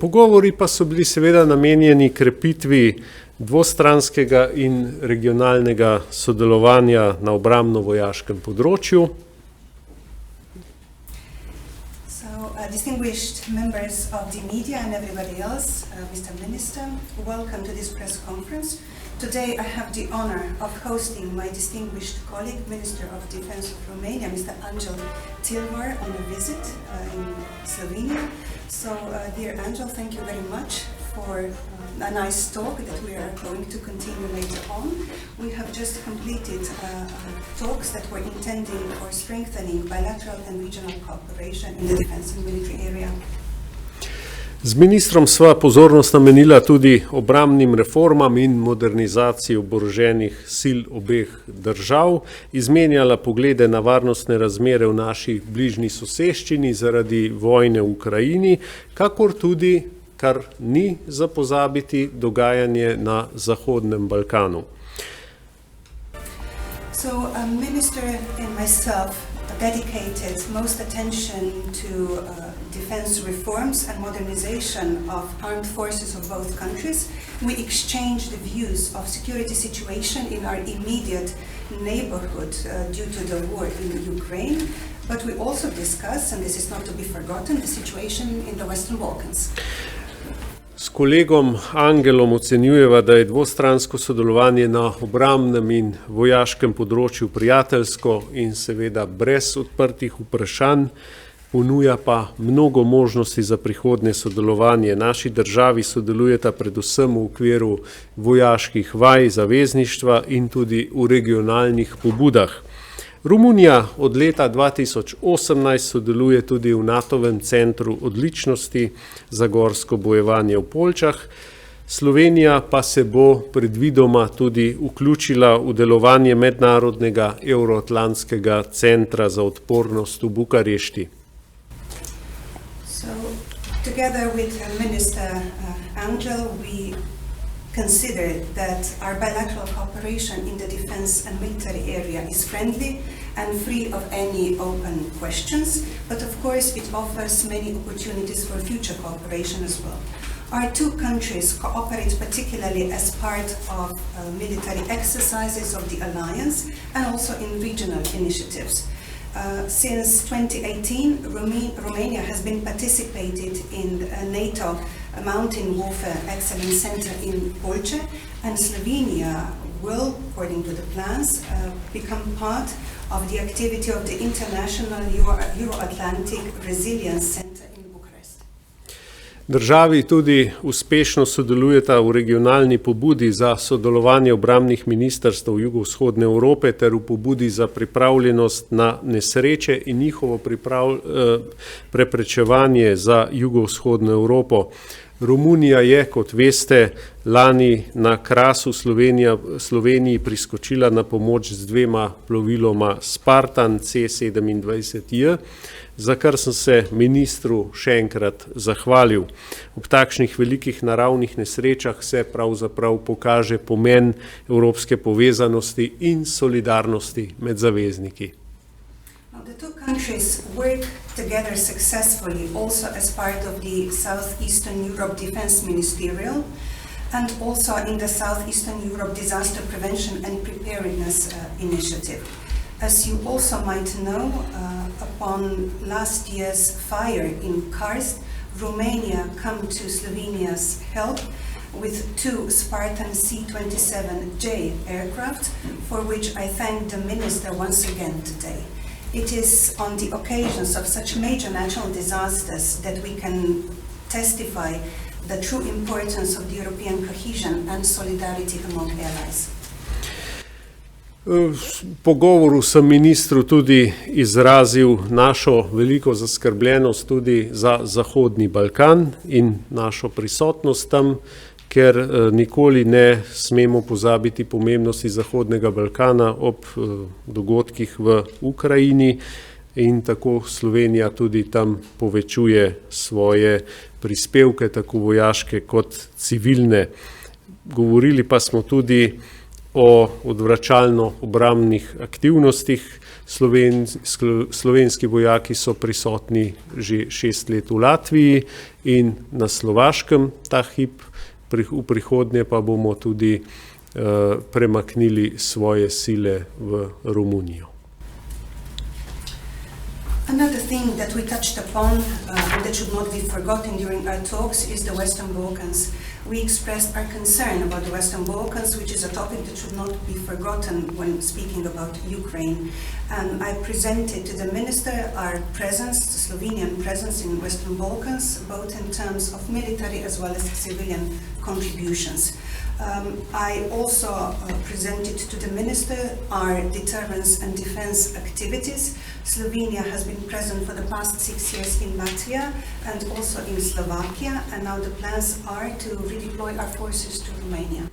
Pogovori pa so bili seveda namenjeni krepitvi dvostranskega in regionalnega sodelovanja na obrambno-vojaškem področju. Distinguished members of the media and everybody else, Mr. Minister, welcome to this press conference. Today I have the honor of hosting my distinguished colleague, Minister of Defense of Romania, Mr. Angel Tîlvăr, on a visit in Slovenia. So, dear Angel, thank you very much for a nice talk that we are going to continue later on. We have just completed talks that were intending for strengthening bilateral and regional cooperation in the defense and military area. Z ministrom sva pozornost namenila tudi obrambnim reformam in modernizaciji oboroženih sil obeh držav, izmenjala poglede na varnostne razmere v naši bližnji soseščini zaradi vojne v Ukrajini, kakor tudi, kar ni za pozabiti, dogajanje na Zahodnem Balkanu. So, Minister and myself dedicated most attention to defense reforms and modernization of armed forces of both countries. We exchanged the views of security situation in our immediate neighborhood due to the war in Ukraine, but we also discussed, and this is not to be forgotten, the situation in the Western Balkans. S kolegom Angelom ocenjujeva, da je dvostransko sodelovanje na obrambnem in vojaškem področju prijateljsko in seveda brez odprtih vprašanj, ponuja pa mnogo možnosti za prihodnje sodelovanje. Naši državi sodelujeta predvsem v okviru vojaških vaj, zavezništva in tudi v regionalnih pobudah. Romunija od leta 2018 sodeluje tudi v Natovem centru odličnosti za gorsko bojevanje v Poljčah. Slovenija pa se bo predvidoma tudi vključila v delovanje mednarodnega euroatlantskega centra za odpornost v Bukarešti. So, together with Minister Angel, we consider that our bilateral cooperation in the defense and military area is friendly and free of any open questions, but of course it offers many opportunities for future cooperation as well. Our two countries cooperate particularly as part of military exercises of the alliance and also in regional initiatives. Since 2018, Romania has been participated in NATO Mountain Warfare Excellence Center in Poljče, and Slovenia will, according to the plans, become part of the activity of the International Euro-Atlantic Resilience Center in Bucharest. Državi tudi uspešno sodelujeta v regionalni pobudi za sodelovanje obrambnih ministrstv jugovzhodne Evrope ter v pobudi za pripravljenost na nesreče in njihovo preprečevanje za jugovzhodno Evropo. Romunija je, kot veste, lani na Krasu Sloveniji priskočila na pomoč z dvema ploviloma Spartan C-27J, za kar sem se ministru še enkrat zahvalil. Ob takšnih velikih naravnih nesrečah se pravzaprav pokaže pomen evropske povezanosti in solidarnosti med zavezniki. The two countries work together successfully also as part of the Southeastern Europe Defense Ministerial and also in the Southeastern Europe Disaster Prevention and Preparedness Initiative. As you also might know, upon last year's fire in Karst, Romania came to Slovenia's help with two Spartan C-27J aircraft, for which I thank the Minister once again today. It is on the occasions of such major natural disasters that we can testify the true importance of the European cohesion and solidarity among allies. V pogovoru sem ministru tudi izrazil našo veliko zaskrbljenost tudi za Zahodni Balkan in našo prisotnost tam, ker nikoli ne smemo pozabiti pomembnosti Zahodnega Balkana ob dogodkih v Ukrajini in tako Slovenija tudi tam povečuje svoje prispevke, tako vojaške kot civilne. Govorili pa smo tudi o odvračalno-obrambnih aktivnostih. Slovenski vojaki so prisotni že 6 let v Latviji in na Slovaškem ta hip, v prihodnje pa bomo tudi premaknili svoje sile v Romunijo. Another thing that we touched upon and that should not be forgotten during our talks is the Western Balkans. We expressed our concern about the Western Balkans, which is a topic that should not be forgotten when speaking about Ukraine. And I presented to the Minister our presence, the Slovenian presence in Western Balkans, both in terms of military as well as civilian contributions. I also presented to the Minister our deterrence and defense activities. Slovenia has been present for the past 6 years in Latvia and also in Slovakia, and now the plans are to redeploy our forces to Romania.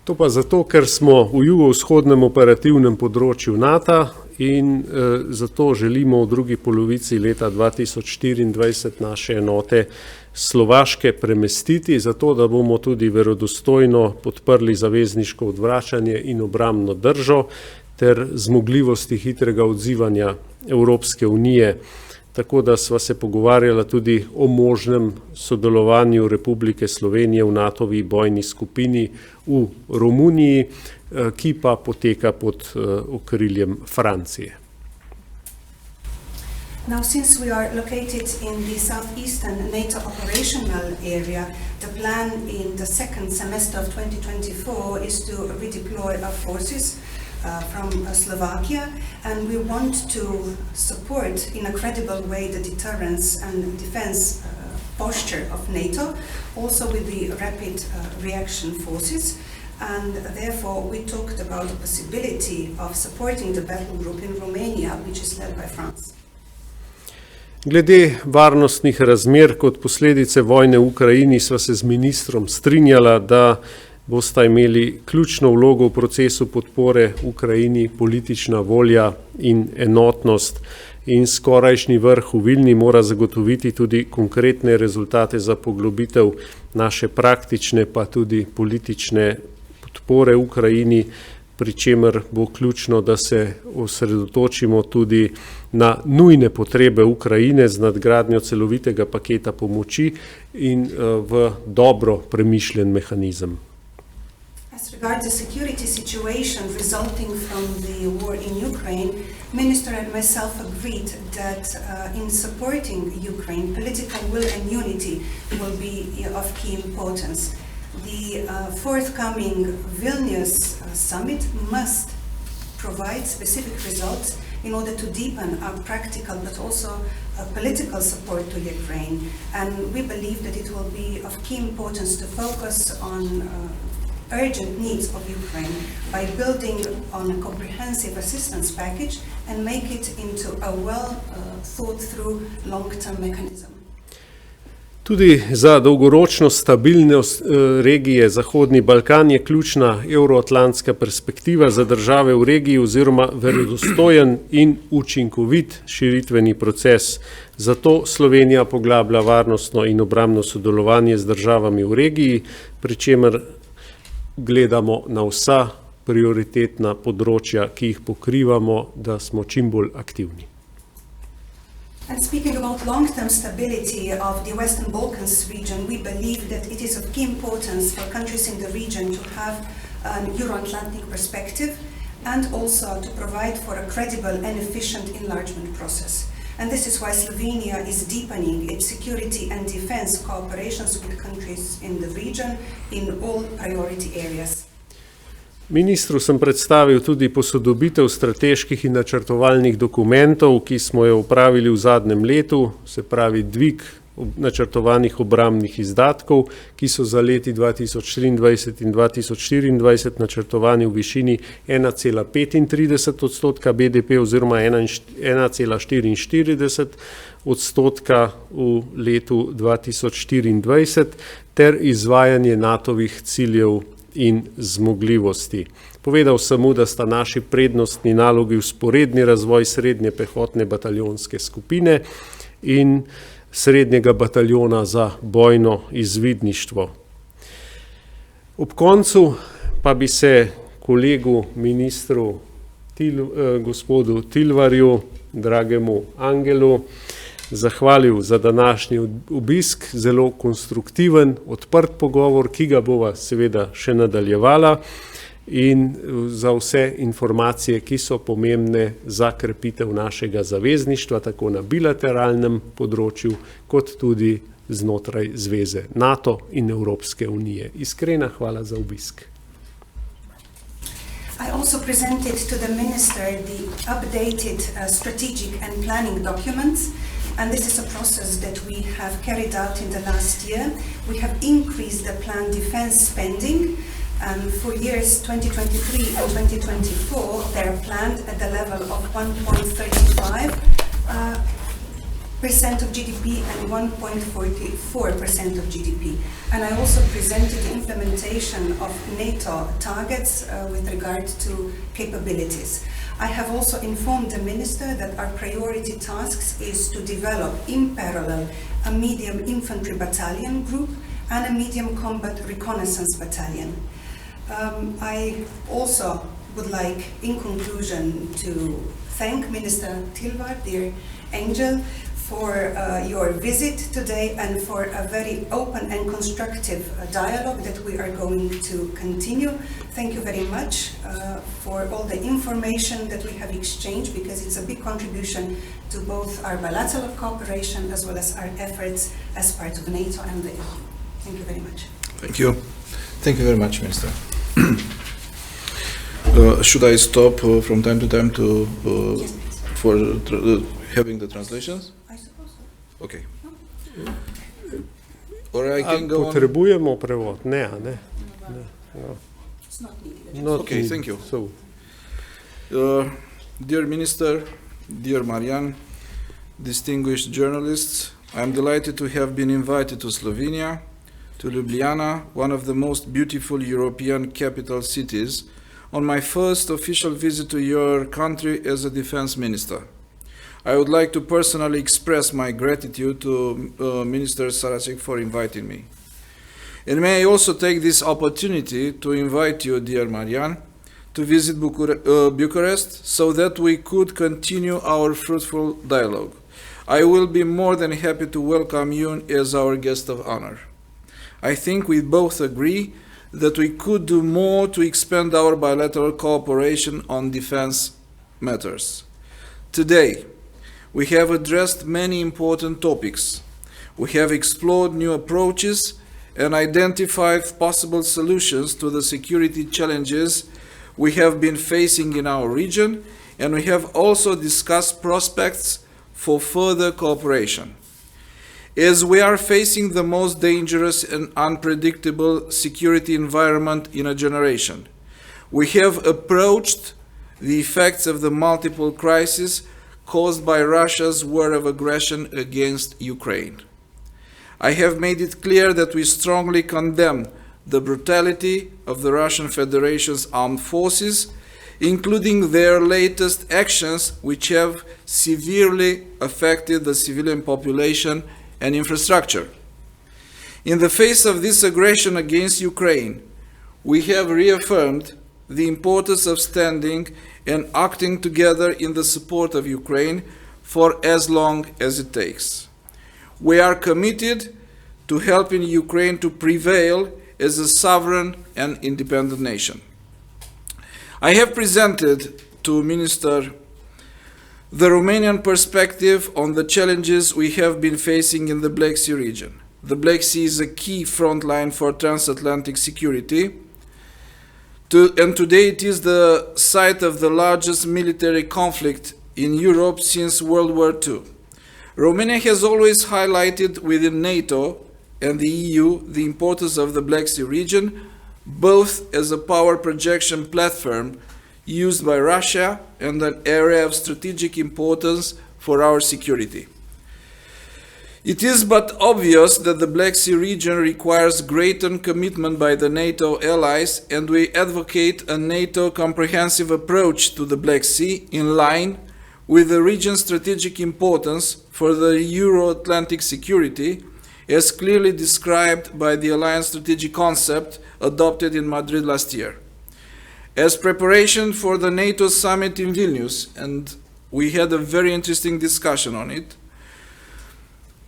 To pa zato, ker smo v jugovzhodnem operativnem področju NATO in zato želimo v drugi polovici leta 2024 naše enote Slovaške premestiti, zato da bomo tudi verodostojno podprli zavezniško odvračanje in obrambno držo ter zmogljivosti hitrega odzivanja Evropske unije. Tako da sva se pogovarjala tudi o možnem sodelovanju Republike Slovenije v Natovi bojni skupini v Romuniji, ki pa poteka pod okriljem Francije. Now, since we are located in the southeastern NATO operational area, the plan in the second semester of 2024 is to redeploy our forces from Slovakia, and we want to support in a credible way the deterrence and defense posture of NATO, also with the rapid reaction forces. And therefore we talked about the possibility of supporting the battle group in Romania, which is led by France. Glede varnostnih razmer kot posledice vojne v Ukrajini sva se z ministrom strinjala, da bosta imeli ključno vlogo v procesu podpore Ukrajini politična volja in enotnost, in skorajšnji vrh v Vilni mora zagotoviti tudi konkretne rezultate za poglobitev naše praktične pa tudi politične podpore Ukrajini, pri čemer bo ključno, da se osredotočimo tudi na nujne potrebe Ukrajine z nadgradnjo celovitega paketa pomoči in v dobro premišljen mehanizem. As regards the security situation resulting from the war in Ukraine, Minister and myself agreed that in supporting Ukraine, political will and unity will be of key importance. The forthcoming Vilnius summit must provide specific results in order to deepen our practical but also political support to Ukraine. And we believe that it will be of key importance to focus on urgent needs of Ukraine by building on a comprehensive assistance package and make it into a well thought through long-term mechanism. Tudi za dolgoročno stabilnost regije Zahodni Balkan je ključna evroatlantska perspektiva za države v regiji oziroma verodostojen in učinkovit širitveni proces. Zato Slovenija poglablja varnostno in obrambno sodelovanje z državami v regiji, pri čemer gledamo na vsa prioritetna področja, ki jih pokrivamo, da smo čim bolj aktivni. And speaking about long-term stability of the Western Balkans region, we believe that it is of key importance for countries in the region to have an Euro-Atlantic perspective and also to provide for a credible and efficient enlargement process. And this is why Slovenia is deepening its security and defense cooperations with countries in the region in all priority areas. Ministru sem predstavil tudi posodobitev strateških in načrtovalnih dokumentov, ki smo jo opravili v zadnjem letu, se pravi dvig načrtovanih obrambnih izdatkov, ki so za leti 2023 in 2024 načrtovani v višini 1,35% BDP oziroma 1,44% v letu 2024 ter izvajanje Natovih ciljev in zmogljivosti. Povedal sem mu, da sta naši prednostni nalogi vzporedni razvoj srednje pehotne bataljonske skupine in srednjega bataljona za bojno izvidništvo. Ob koncu pa bi se kolegu, ministru, gospodu Tîlvărju, dragemu Angelu, zahvalil za današnji obisk, zelo konstruktiven, odprt pogovor, ki ga bova seveda še nadaljevala, in za vse informacije, ki so pomembne za krepitev našega zavezništva, tako na bilateralnem področju, kot tudi znotraj zveze NATO in Evropske unije. Iskrena hvala za obisk. I also presented to the Minister the updated strategic and planning documents, and this is a process that we have carried out in the last year. We have increased the planned defense spending. For years 2023 and 2024, they are planned at the level of 1.35% of GDP and 1.44% of GDP. And I also presented the implementation of NATO targets with regard to capabilities. I have also informed the Minister that our priority tasks is to develop in parallel a medium infantry battalion group and a medium combat reconnaissance battalion. I also would like, in conclusion, to thank Minister Tîlvăr, dear Angel, for your visit today and for a very open and constructive dialogue that we are going to continue. Thank you very much for all the information that we have exchanged, because it's a big contribution to both our bilateral cooperation as well as our efforts as part of NATO and the EU. Thank you very much. Thank you. Thank you very much, Minister. Should I stop from time to time to Yes, please. for having the translations? I suppose so. Okay. Or I can go on. Potrebujemo prevod? Ne, a ne? No. It's not needed. Not Okay, needed. thank you. So, Dear Minister, dear Marjan, distinguished journalists, I am delighted to have been invited to Slovenia, to Ljubljana, one of the most beautiful European capital cities, on my first official visit to your country as a defense minister. I would like to personally express my gratitude to Minister Šarec for inviting me. And may I also take this opportunity to invite you, dear Marjan, to visit Bucharest so that we could continue our fruitful dialogue. I will be more than happy to welcome you as our guest of honor. I think we both agree that we could do more to expand our bilateral cooperation on defense matters. Today, we have addressed many important topics. We have explored new approaches and identified possible solutions to the security challenges we have been facing in our region, and we have also discussed prospects for further cooperation. As we are facing the most dangerous and unpredictable security environment in a generation, we have approached the effects of the multiple crises caused by Russia's war of aggression against Ukraine. I have made it clear that we strongly condemn the brutality of the Russian Federation's armed forces, including their latest actions, which have severely affected the civilian population and infrastructure. In the face of this aggression against Ukraine, we have reaffirmed the importance of standing and acting together in the support of Ukraine for as long as it takes. We are committed to helping Ukraine to prevail as a sovereign and independent nation. I have presented to Minister the Romanian perspective on the challenges we have been facing in the Black Sea region. The Black Sea is a key front line for transatlantic security, and today it is the site of the largest military conflict in Europe since World War II. Romania has always highlighted within NATO and the EU the importance of the Black Sea region, both as a power projection platform used by Russia and an area of strategic importance for our security. It is but obvious that the Black Sea region requires greater commitment by the NATO allies, and we advocate a NATO comprehensive approach to the Black Sea in line with the region's strategic importance for the Euro-Atlantic security, as clearly described by the Alliance Strategic Concept adopted in Madrid last year. As preparation for the NATO summit in Vilnius, and we had a very interesting discussion on it,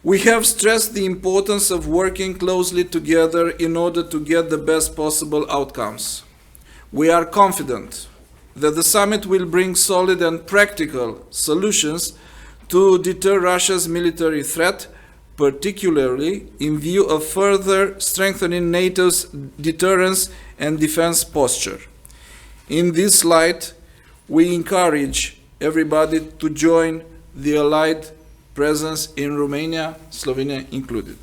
we have stressed the importance of working closely together in order to get the best possible outcomes. We are confident that the summit will bring solid and practical solutions to deter Russia's military threat, particularly in view of further strengthening NATO's deterrence and defense posture. In this light, we encourage everybody to join the Allied presence in Romania, Slovenia included.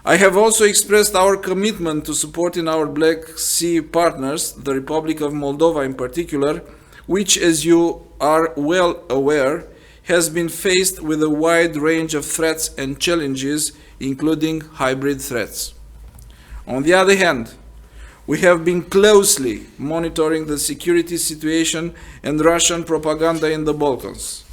I have also expressed our commitment to supporting our Black Sea partners, the Republic of Moldova in particular, which, as you are well aware, has been faced with a wide range of threats and challenges, including hybrid threats. On the other hand, we have been closely monitoring the security situation and Russian propaganda in the Balkans.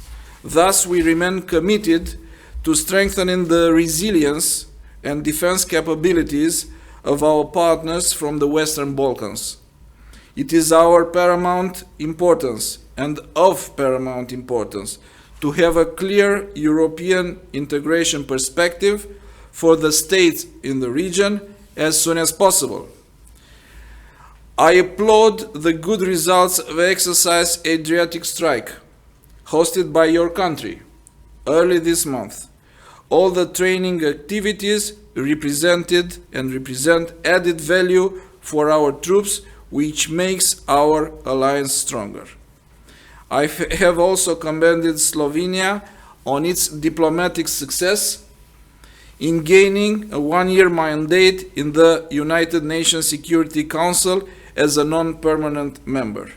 Thus, we remain committed to strengthening the resilience and defense capabilities of our partners from the Western Balkans. It is our paramount importance and of paramount importance to have a clear European integration perspective for the states in the region as soon as possible. I applaud the good results of exercise Adriatic Strike, hosted by your country early this month. All the training activities represented and represent added value for our troops, which makes our alliance stronger. I have also commended Slovenia on its diplomatic success in gaining a one-year mandate in the United Nations Security Council as a non-permanent member.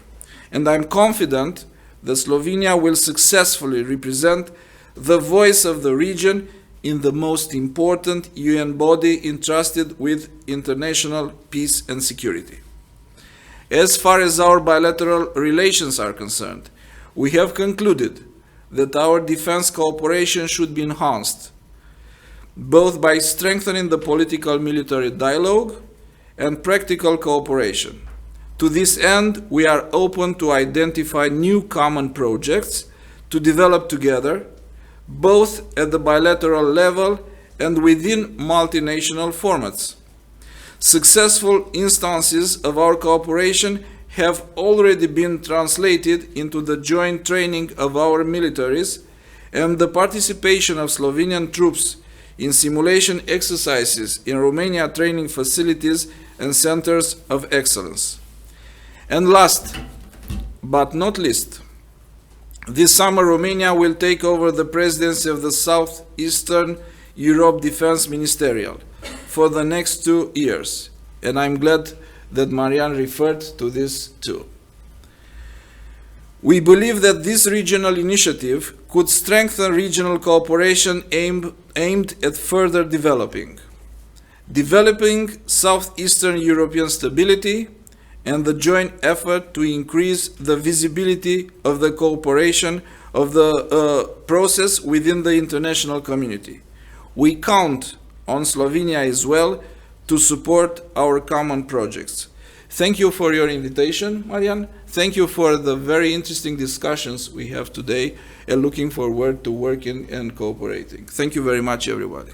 And I'm confident that Slovenia will successfully represent the voice of the region in the most important UN body entrusted with international peace and security. As far as our bilateral relations are concerned, we have concluded that our defense cooperation should be enhanced, both by strengthening the political military dialogue and practical cooperation. To this end, we are open to identify new common projects to develop together, both at the bilateral level and within multinational formats. Successful instances of our cooperation have already been translated into the joint training of our militaries and the participation of Slovenian troops in simulation exercises in Romania training facilities and centers of excellence. And last but not least, this summer Romania will take over the presidency of the Southeastern Europe Defense Ministerial for the next 2 years, and I'm glad that Marjan referred to this too. We believe that this regional initiative could strengthen regional cooperation aimed at further developing Southeastern European stability and the joint effort to increase the visibility of the cooperation of the process within the international community. We count on Slovenia as well to support our common projects. Thank you for your invitation, Marjan. Thank you for the very interesting discussions we have today, and looking forward to working and cooperating. Thank you very much, everybody.